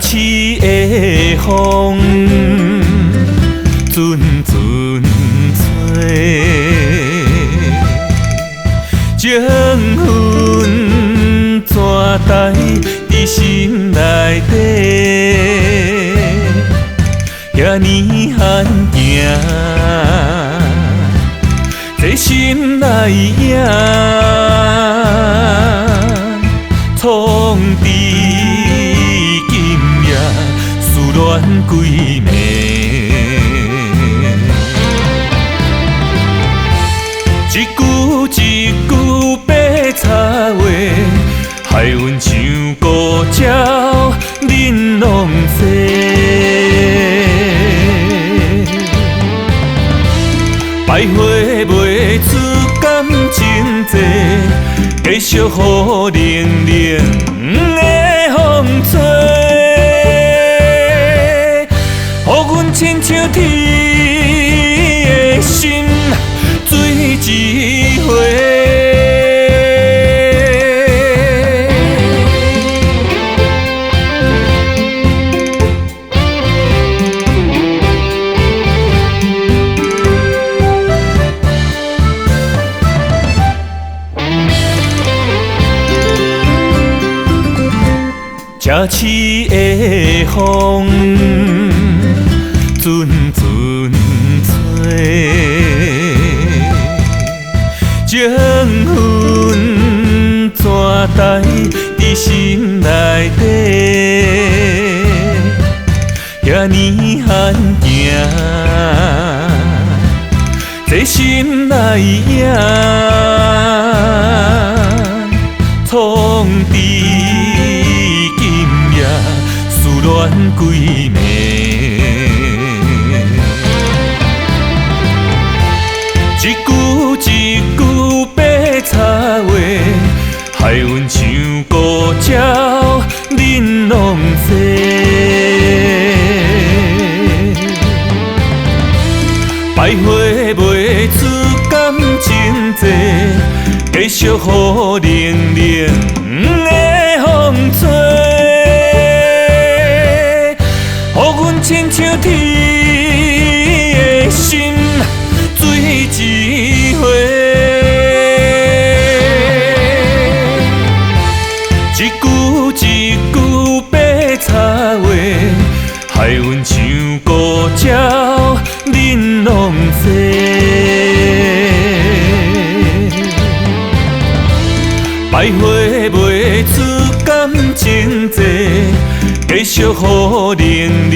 市的风，阵阵吹，情分怎待伫心内底，遐尼罕行，在心内影，创治今夜思恋几暝。一句一句白插话，害阮像孤鸟，玲珑西。百花袂出感情债，继续予冷冷的风吹，予阮亲像天的心水一回。城市的风，阵阵吹，情分怎待伫心内底，遐尼罕行，在心内影，创治思恋几暝，一句一句白插话，害阮像孤鸟，玲珑西。百花袂出感情债，继续予冷冷的风吹。亲像天的心水一回，一句一句白插话，害阮像孤鸟，玲珑西。百花袂出感情债，继续予冷冷